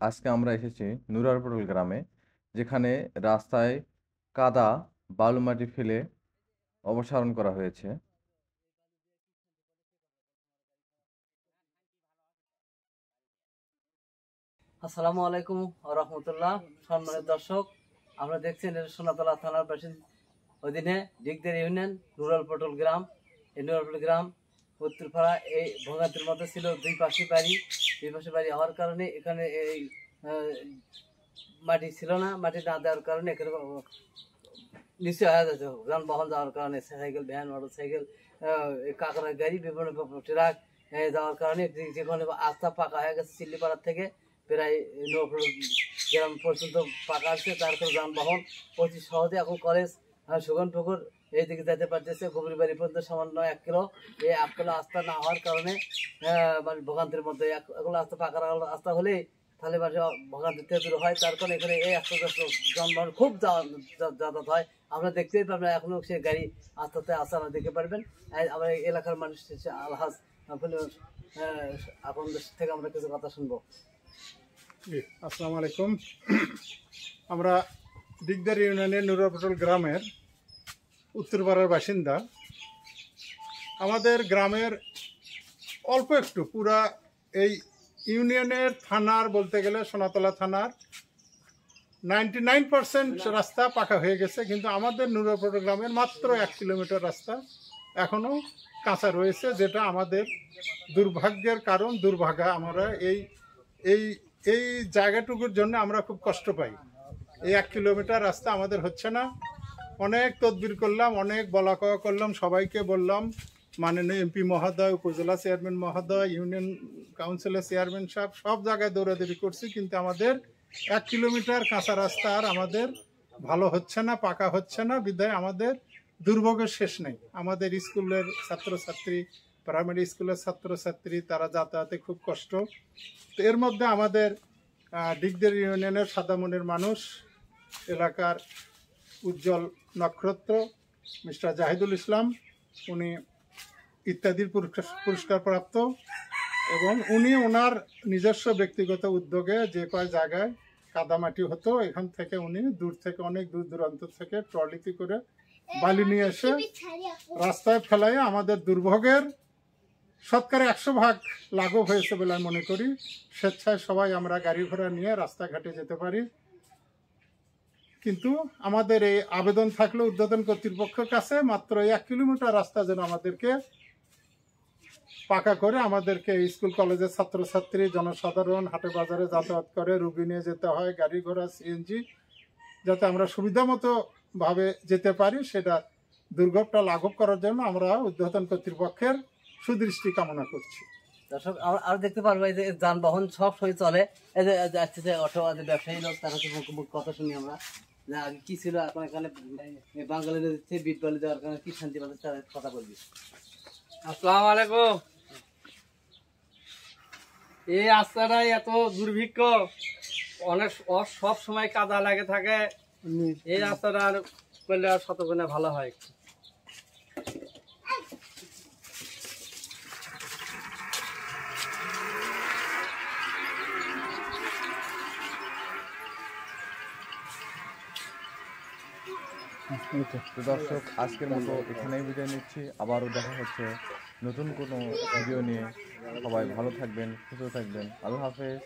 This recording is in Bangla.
আজকে আমরা এসেছি নুরারপটল গ্রামে, যেখানে রাস্তায় কাদা বালু মাটি ফেলে অপসারণ করা হয়েছে। আসসালামু আলাইকুম রহমতুল্লাহ। সম্মানিত দর্শক, আমরা দেখছেন এটা সোনাতলা থানার বাসিন্দা অধীনে ডিগদের ইউনিয়ন নুরারপটল গ্রাম। এই নুরারপটল গ্রাম উত্তরপাড়া এই ভোগান্তির মধ্যে ছিল। দুই পাশে বাড়ি হওয়ার কারণে এখানে এই মাটি ছিল না। মাটি না দেওয়ার কারণে এখানে নিচে হয়ে যাচ্ছে। যানবাহন যাওয়ার কারণে সাইকেল, ভ্যান, মোটর সাইকেল, কাঁকড়া গাড়ি, বিভিন্ন ট্রাক যাওয়ার কারণে যেখানে আস্থা পাকা হয়ে গেছে চিল্লিপাড়ার থেকে প্রায় গ্রাম পর্যন্ত পাকা আসছে। তার কারণে যানবাহন অতি সহজে এখন কলেজ সুগন পুকুর এইদিকে যেতে পারতেছে। গভীর বাড়ি পর্যন্ত সামান্য 1 কিলো। এই 1 কিলো আস্থা না হওয়ার কারণে মানে ভোগান্তির মধ্যে এগুলো আস্থা পাকা আস্থা হলে তাহলে ভোগান্তিতে দূর হয়। তার কারণে এখানে এই আস্তে যানবাহন খুব যাতায়াত হয়। আমরা দেখতেই পারবেন, এখনো সে গাড়ি আস্তে আস্তে আসা দেখতে পারবেন। আমরা এলাকার মানুষ আলহাজ আপনাদের থেকে আমরা কিছু কথা শুনবো। আসসালামু আলাইকুম। আমরা দিগদার ইউনিয়নের নুরারপটল গ্রামের উত্তরপাড়ার বাসিন্দা। আমাদের গ্রামের অল্প একটু পুরা এই ইউনিয়নের থানার বলতে গেলে সোনাতলা থানার 99% রাস্তা পাকা হয়ে গেছে, কিন্তু আমাদের নুরারপটল গ্রামের মাত্র 1 কিলোমিটার রাস্তা এখনো কাঁচা রয়েছে, যেটা আমাদের দুর্ভাগ্যের কারণ। দুর্ভাগা আমরা এই এই এই জায়গাটুকুর জন্য আমরা খুব কষ্ট পাই। এই 1 কিলোমিটার রাস্তা আমাদের হচ্ছে না। অনেক তদবির করলাম, অনেক বলা কওয়া করলাম, সবাইকে বললাম, মাননীয় এমপি মহোদয়, উপজেলা চেয়ারম্যান মহোদয়, ইউনিয়ন কাউন্সিলের চেয়ারম্যান সাহেব, সব জায়গায় দৌড়াদৌড়ি করছি, কিন্তু আমাদের 1 কিলোমিটার কাঁচা রাস্তা আর আমাদের ভালো হচ্ছে না, পাকা হচ্ছে না। বিধায় আমাদের দুর্ভোগের শেষ নেই। আমাদের স্কুলের ছাত্রছাত্রী, প্রাইমারি স্কুলের ছাত্রছাত্রী, তারা যাতায়াতে খুব কষ্ট। তো এর মধ্যে আমাদের দিগদের ইউনিয়নের সাদামনের মানুষ, এলাকার উজ্জ্বল নক্ষত্র মিস্টার জাহিদুল ইসলাম, উনি ইত্যাদির পুরস্কার প্রাপ্ত, এবং উনি ওনার নিজস্ব ব্যক্তিগত উদ্যোগে যে কয় জায়গায় কাদামাটি হতো, এখান থেকে উনি দূর থেকে অনেক দূর দূরান্ত থেকে ট্রলিতে করে বালি নিয়ে এসে রাস্তায় ফেলাই আমাদের দুর্ভোগের 100% লাঘব হয়েছে বলে আমি মনে করি। স্বেচ্ছায় সবাই আমরা গাড়ি ঘোড়া নিয়ে রাস্তাঘাটে যেতে পারি। কিন্তু আমাদের এই আবেদন থাকলে উদ্বোধন কর্তৃপক্ষের কাছে মাত্র 1 কিলোমিটার রাস্তা যেন আমাদেরকে পাকা করে আমাদেরকে স্কুল কলেজের ছাত্রছাত্রী, জনসাধারণ হাটে বাজারে যাতায়াত করে, রুগী নিয়ে যেতে হয়, গাড়ি ঘোড়া সিএনজি, যাতে আমরা সুবিধা মতো ভাবে যেতে পারি, সেটা দুর্ভোগটা লাঘব করার জন্য আমরা উদ্বোধন কর্তৃপক্ষের সুদৃষ্টি কামনা করছি। দর্শক, আর দেখতে পারবো এই যে যানবাহন সব সময় চলে। এই যে যাচ্ছে অটো ব্যবসায়ী লোক, তারা মুখ কথা শুনি আমরা যে আগে কি ছিল, এখন এখানে বাঙালি দিচ্ছে বিট বালি দেওয়ার কারণে কি শান্তি পাচ্ছে, তার কথা বলবি। আসসালামু আলাইকুম। এই রাস্তাটাই এত দুর্ভিক্ষ, অনেক সব সময় কাদা লাগে থাকে। এই রাস্তাটা আর করলে আর শতগুণে ভালো হয়। তো দর্শক, আজকের মতো এখানেই বিদায় নিচ্ছি। আবারও দেখা হচ্ছে নতুন কোনো ভিডিও নিয়ে। সবাই ভালো থাকবেন, সুস্থ থাকবেন। আল্লাহ হাফেজ।